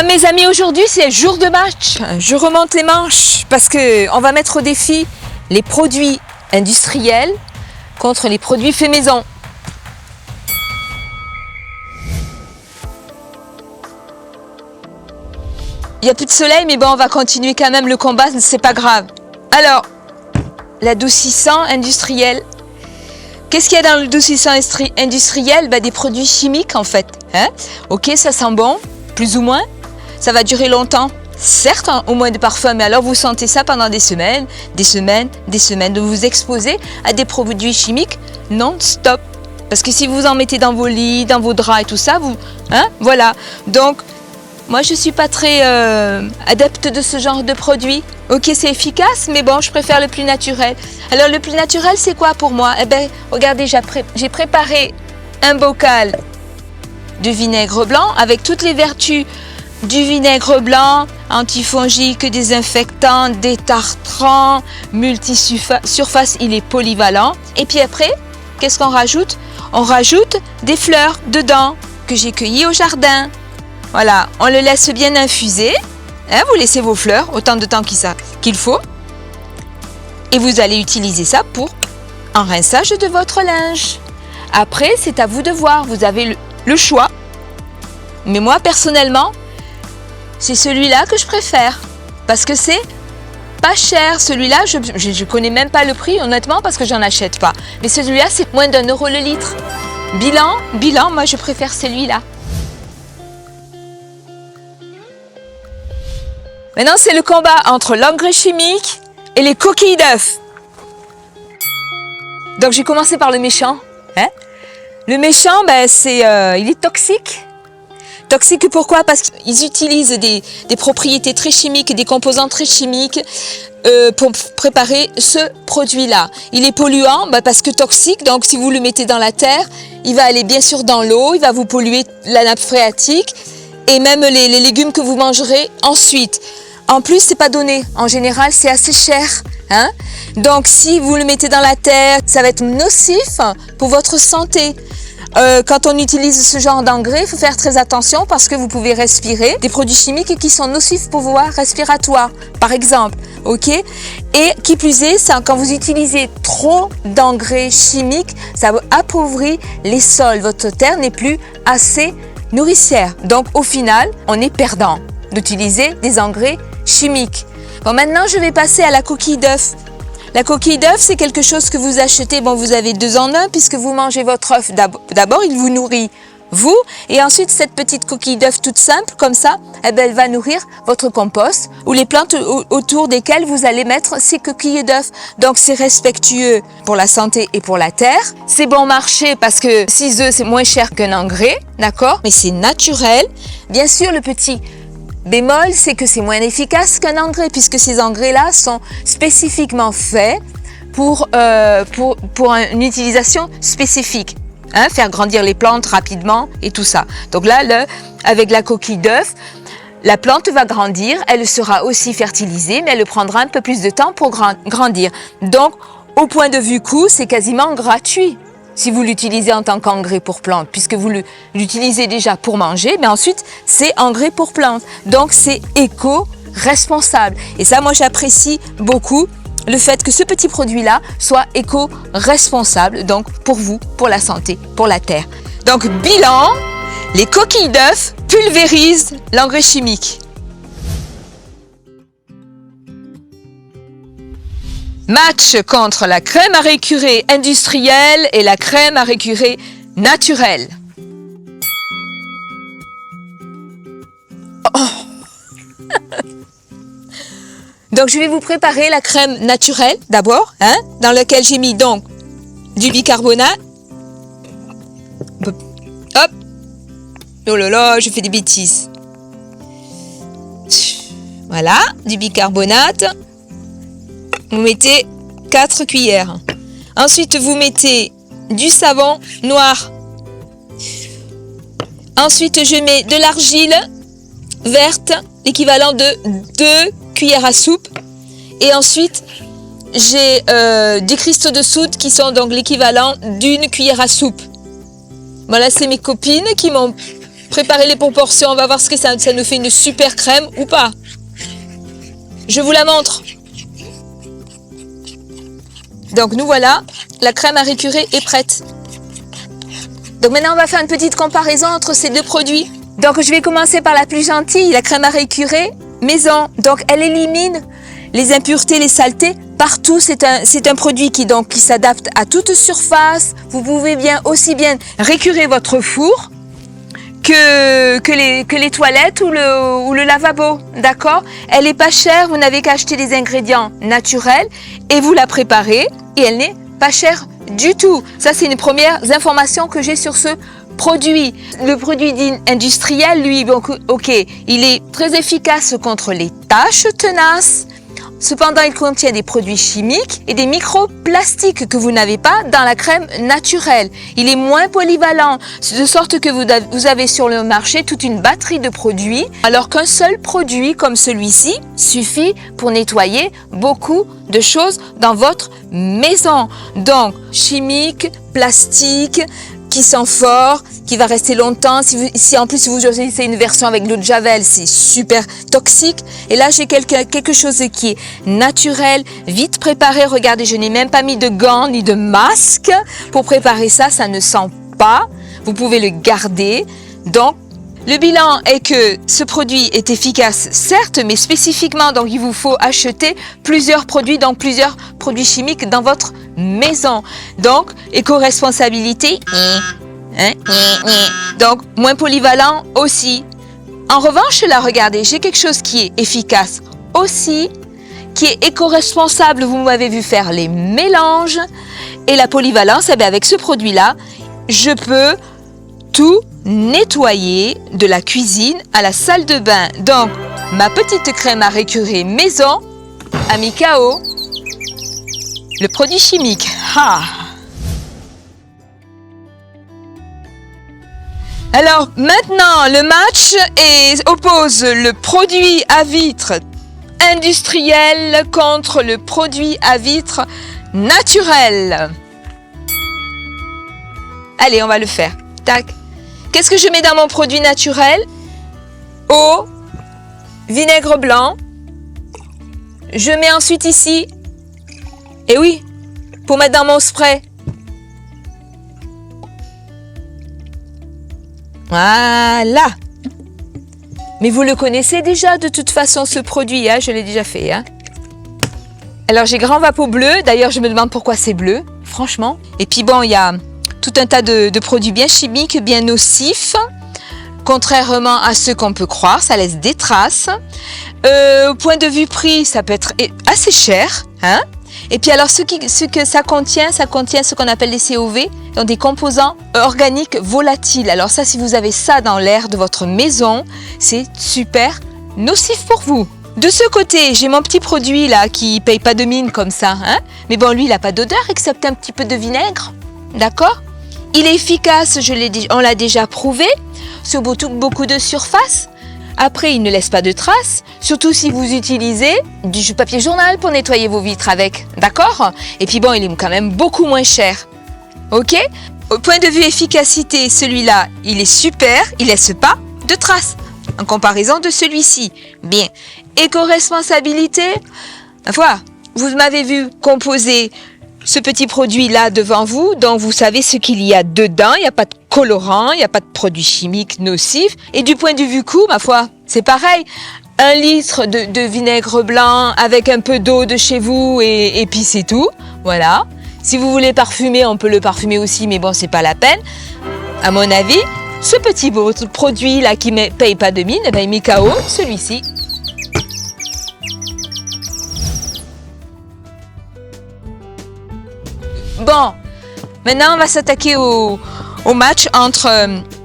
Mes amis, aujourd'hui c'est jour de match. Je remonte les manches parce que on va mettre au défi les produits industriels contre les produits faits maison. Il n'y a plus de soleil, mais bon, on va continuer quand même le combat, c'est pas grave. Alors, l'adoucissant industriel. Qu'est-ce qu'il y a dans l'adoucissant industriel? Des produits chimiques en fait. Ok, ça sent bon, plus ou moins. Ça va durer longtemps, certes, au moins de parfum, mais alors vous sentez ça pendant des semaines, de vous exposer à des produits chimiques non-stop. Parce que si vous en mettez dans vos lits, dans vos draps et tout ça, voilà. Donc, moi je suis pas très adepte de ce genre de produit. Ok, c'est efficace, mais bon, je préfère le plus naturel. Alors le plus naturel, c'est quoi pour moi? Regardez, j'ai préparé un bocal de vinaigre blanc avec toutes les vertus du vinaigre blanc, antifongique, désinfectant, détartrant, multisurface, il est polyvalent. Et puis après, qu'est-ce qu'on rajoute? On rajoute des fleurs dedans que j'ai cueillies au jardin. Voilà, on le laisse bien infuser. Vous laissez vos fleurs autant de temps qu'il faut. Et vous allez utiliser ça pour un rinçage de votre linge. Après, c'est à vous de voir. Vous avez le choix. Mais moi, personnellement, c'est celui-là que je préfère. Parce que c'est pas cher. Celui-là, je connais même pas le prix, honnêtement, parce que j'en achète pas. Mais celui-là, c'est moins d'1 € le litre. Bilan, moi, je préfère celui-là. Maintenant, c'est le combat entre l'engrais chimique et les coquilles d'œufs. Donc, j'ai commencé par le méchant. Le méchant, il est toxique. Toxique pourquoi? Parce qu'ils utilisent des propriétés très chimiques, des composants très chimiques pour préparer ce produit-là. Il est polluant parce que toxique, donc si vous le mettez dans la terre, il va aller bien sûr dans l'eau, il va vous polluer la nappe phréatique et même les légumes que vous mangerez ensuite. En plus, c'est pas donné. En général, c'est assez cher. Donc, si vous le mettez dans la terre, ça va être nocif pour votre santé. Quand on utilise ce genre d'engrais, il faut faire très attention parce que vous pouvez respirer des produits chimiques qui sont nocifs pour vos voies respiratoires, par exemple. Ok? Et qui plus est, quand vous utilisez trop d'engrais chimiques, ça va appauvrir les sols. Votre terre n'est plus assez nourricière. Donc, au final, on est perdant d'utiliser des engrais chimiques. Bon, maintenant, je vais passer à la coquille d'œuf. La coquille d'œuf, c'est quelque chose que vous achetez, vous avez 2 en 1 puisque vous mangez votre œuf. D'abord, il vous nourrit, vous, et ensuite, cette petite coquille d'œuf toute simple, comme ça, elle va nourrir votre compost ou les plantes autour desquelles vous allez mettre ces coquilles d'œuf. Donc, c'est respectueux pour la santé et pour la terre. C'est bon marché parce que 6 œufs, c'est moins cher qu'un engrais, d'accord? Mais c'est naturel. Bien sûr, le petit bémol, c'est que c'est moins efficace qu'un engrais puisque ces engrais-là sont spécifiquement faits pour une utilisation spécifique. Faire grandir les plantes rapidement et tout ça. Donc là, avec la coquille d'œuf, la plante va grandir, elle sera aussi fertilisée, mais elle prendra un peu plus de temps pour grandir. Donc, au point de vue coût, c'est quasiment gratuit. Si vous l'utilisez en tant qu'engrais pour plantes, puisque vous l'utilisez déjà pour manger, mais ensuite, c'est engrais pour plantes. Donc, c'est éco-responsable. Et ça, moi, j'apprécie beaucoup le fait que ce petit produit-là soit éco-responsable, donc pour vous, pour la santé, pour la terre. Donc, bilan, les coquilles d'œufs pulvérisent l'engrais chimique. Match contre la crème à récurer industrielle et la crème à récurer naturelle. Donc, je vais vous préparer la crème naturelle d'abord, dans laquelle j'ai mis donc du bicarbonate. Hop. Oh là là, je fais des bêtises. Voilà, du bicarbonate. Vous mettez 4 cuillères. Ensuite, vous mettez du savon noir. Ensuite, je mets de l'argile verte, l'équivalent de 2 cuillères à soupe. Et ensuite, j'ai des cristaux de soude qui sont donc l'équivalent d'1 cuillère à soupe. Voilà, c'est mes copines qui m'ont préparez les proportions, on va voir ce que ça nous fait une super crème ou pas. Je vous la montre. Donc nous voilà, la crème à récurer est prête. Donc maintenant on va faire une petite comparaison entre ces deux produits. Donc je vais commencer par la plus gentille, la crème à récurer maison. Donc elle élimine les impuretés, les saletés partout. C'est un produit qui s'adapte à toute surface. Vous pouvez aussi bien récurer votre four que les toilettes ou le lavabo, d'accord? Elle est pas chère, vous n'avez qu'à acheter des ingrédients naturels et vous la préparez et elle n'est pas chère du tout. Ça, c'est une première information que j'ai sur ce produit. Le produit industriel, lui, donc, ok, il est très efficace contre les taches tenaces. Cependant, il contient des produits chimiques et des microplastiques que vous n'avez pas dans la crème naturelle. Il est moins polyvalent, de sorte que vous avez sur le marché toute une batterie de produits, alors qu'un seul produit comme celui-ci suffit pour nettoyer beaucoup de choses dans votre maison. Donc, chimique, plastique, qui sent fort, qui va rester longtemps. Si en plus vous utilisez une version avec l'eau de Javel, c'est super toxique. Et là, j'ai quelque chose qui est naturel, vite préparé. Regardez, je n'ai même pas mis de gants ni de masque pour préparer ça. Ça ne sent pas. Vous pouvez le garder. Donc, le bilan est que ce produit est efficace, certes, mais spécifiquement, donc il vous faut acheter plusieurs produits chimiques dans votre maison. Donc, éco-responsabilité, donc moins polyvalent aussi. En revanche, là, regardez, j'ai quelque chose qui est efficace aussi, qui est éco-responsable. Vous m'avez vu faire les mélanges et la polyvalence, avec ce produit-là, je peux tout nettoyer de la cuisine à la salle de bain. Donc, ma petite crème à récurer maison a mis KO le produit chimique. Ah. Alors, maintenant, le match oppose le produit à vitre industriel contre le produit à vitre naturel. Allez, on va le faire. Tac. Qu'est-ce que je mets dans mon produit naturel? Eau, vinaigre blanc. Je mets ensuite ici, et oui, pour mettre dans mon spray. Voilà. Mais vous le connaissez déjà de toute façon ce produit, hein, je l'ai déjà fait. Hein. Alors j'ai Grand Vapeau bleu, d'ailleurs je me demande pourquoi c'est bleu, franchement. Et puis bon, il y a tout un tas de produits bien chimiques, bien nocifs, contrairement à ceux qu'on peut croire, ça laisse des traces. Au point de vue prix, ça peut être assez cher. Hein. Et puis alors ce que ça contient ce qu'on appelle les COV, donc des composants organiques volatiles. Alors ça, si vous avez ça dans l'air de votre maison, c'est super nocif pour vous. De ce côté, j'ai mon petit produit là qui paye pas de mine comme ça. Hein. Mais bon, lui, il n'a pas d'odeur excepté un petit peu de vinaigre. D'accord? Il est efficace, on l'a déjà prouvé, sur beaucoup de surfaces. Après, il ne laisse pas de traces, surtout si vous utilisez du papier journal pour nettoyer vos vitres avec. D'accord? Et puis bon, il est quand même beaucoup moins cher. Ok? Au point de vue efficacité, celui-là, il est super, il laisse pas de traces en comparaison de celui-ci. Bien. Éco-responsabilité, voilà, vous m'avez vu composer ce petit produit-là devant vous, donc vous savez ce qu'il y a dedans, il n'y a pas de colorant, il n'y a pas de produits chimiques nocifs. Et du point de vue coût, ma foi, c'est pareil. 1 litre de vinaigre blanc avec un peu d'eau de chez vous et puis c'est tout. Voilà. Si vous voulez parfumer, on peut le parfumer aussi, mais bon, c'est pas la peine. À mon avis, ce petit produit-là qui ne paye pas de mine, il met KO celui-ci. Bon, maintenant on va s'attaquer au match entre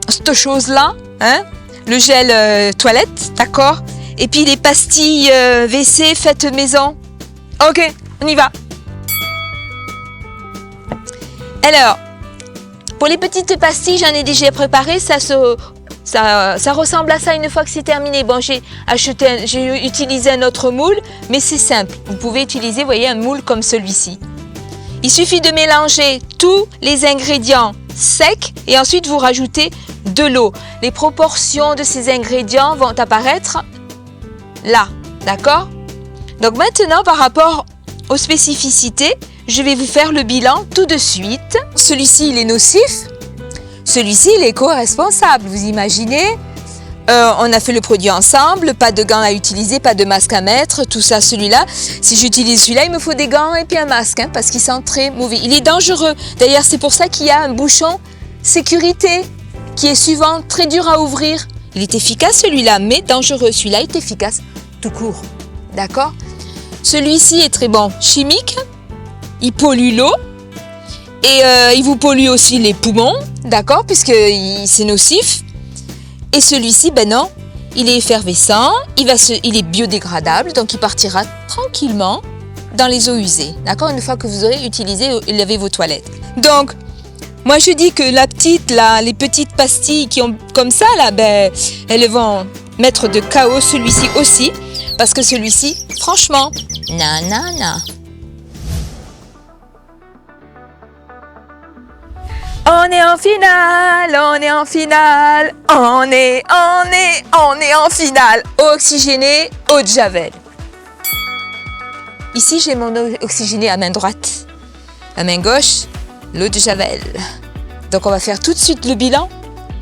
cette chose-là, hein, le gel toilette, d'accord, et puis les pastilles WC faites maison. Ok, on y va. Alors, pour les petites pastilles, j'en ai déjà préparé, ça ressemble à ça une fois que c'est terminé. Bon, j'ai utilisé un autre moule, mais c'est simple. Vous pouvez utiliser, vous voyez, un moule comme celui-ci. Il suffit de mélanger tous les ingrédients secs et ensuite vous rajoutez de l'eau. Les proportions de ces ingrédients vont apparaître là, d'accord? Donc maintenant, par rapport aux spécificités, je vais vous faire le bilan tout de suite. Celui-ci, il est nocif. Celui-ci, il est éco-responsable. Vous imaginez? On a fait le produit ensemble, pas de gants à utiliser, pas de masque à mettre, tout ça, celui-là. Si j'utilise celui-là, il me faut des gants et puis un masque, hein, parce qu'il sent très mauvais. Il est dangereux. D'ailleurs, c'est pour ça qu'il y a un bouchon sécurité qui est souvent très dur à ouvrir. Il est efficace celui-là, mais dangereux. Celui-là est efficace tout court. D'accord? Celui-ci est très bon chimique. Il pollue l'eau. Et il vous pollue aussi les poumons. D'accord? Puisque c'est nocif. Et celui-ci, ben non, il est effervescent, il est biodégradable, donc il partira tranquillement dans les eaux usées. D'accord? Une fois que vous aurez utilisé et lavé vos toilettes. Donc, moi je dis que les petites pastilles qui ont comme ça, là, ben, elles vont mettre de KO celui-ci aussi, parce que celui-ci, franchement, nanana. On est en finale, on est en finale, on est en finale. Eau oxygénée, eau de Javel. Ici, j'ai mon eau oxygénée à main droite. À main gauche, l'eau de Javel. Donc, on va faire tout de suite le bilan.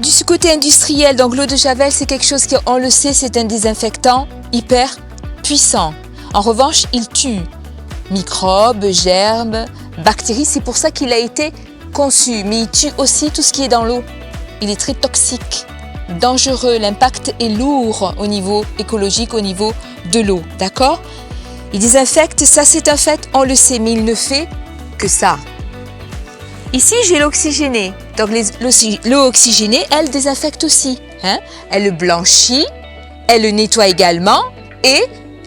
Du côté industriel, donc l'eau de Javel, c'est quelque chose on le sait, c'est un désinfectant hyper puissant. En revanche, il tue microbes, germes, bactéries. C'est pour ça qu'il a été conçu, mais il tue aussi tout ce qui est dans l'eau. Il est très toxique, dangereux, l'impact est lourd au niveau écologique, au niveau de l'eau, d'accord? Il désinfecte, ça c'est un fait, on le sait, mais il ne fait que ça. Ici j'ai l'oxygéné, donc l'eau oxygénée, elle désinfecte aussi, hein? Elle blanchit, elle le nettoie également et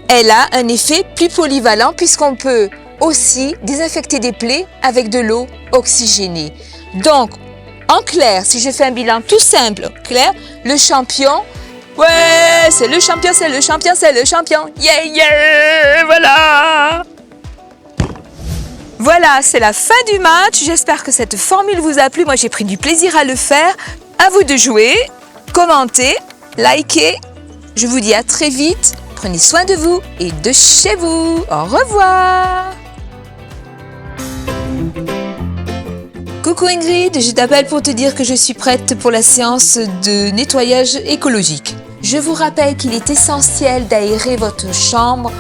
elle a un effet plus polyvalent puisqu'on peut aussi désinfecter des plaies avec de l'eau oxygénée. Donc, en clair, si je fais un bilan tout simple, clair, le champion, ouais, c'est le champion, c'est le champion, c'est le champion, yeah, yeah, voilà. Voilà, c'est la fin du match. J'espère que cette formule vous a plu. Moi, j'ai pris du plaisir à le faire. À vous de jouer, commentez, likez. Je vous dis à très vite. Prenez soin de vous et de chez vous. Au revoir. Coucou Ingrid, je t'appelle pour te dire que je suis prête pour la séance de nettoyage écologique. Je vous rappelle qu'il est essentiel d'aérer votre chambre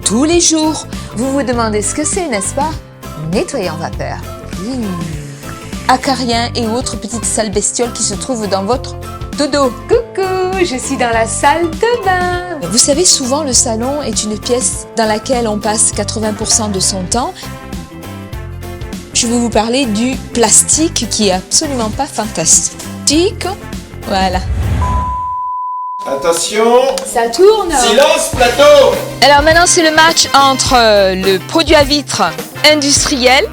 tous les jours. Vous vous demandez ce que c'est, n'est-ce pas? Nettoyer en vapeur. Acariens et autres petites sales bestioles qui se trouvent dans votre dodo. Coucou, je suis dans la salle de bain. Vous savez, souvent le salon est une pièce dans laquelle on passe 80% de son temps. Je vais vous parler du plastique qui est absolument pas fantastique. Voilà. Attention. Ça tourne. Silence, plateau. Alors maintenant, c'est le match entre le produit à vitre industriel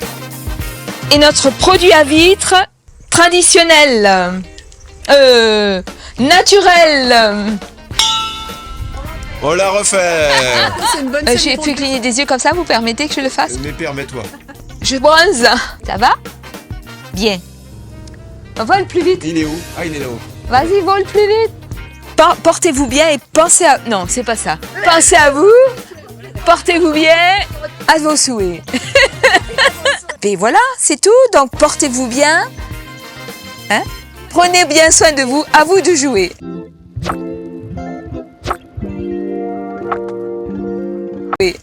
et notre produit à vitre traditionnel, naturel. On la refait. J'ai pu cligner des yeux comme ça, vous permettez que je le fasse? Mais permets-toi. Je bronze. Ça va? Bien. Vole plus vite. Il est où? Ah, il est là-haut. Vas-y, vole plus vite. Portez-vous bien et pensez à... Non, c'est pas ça. Pensez à vous. Portez-vous bien à vos souhaits. Et voilà, c'est tout. Donc, portez-vous bien. Hein? Prenez bien soin de vous. À vous de jouer. Oui.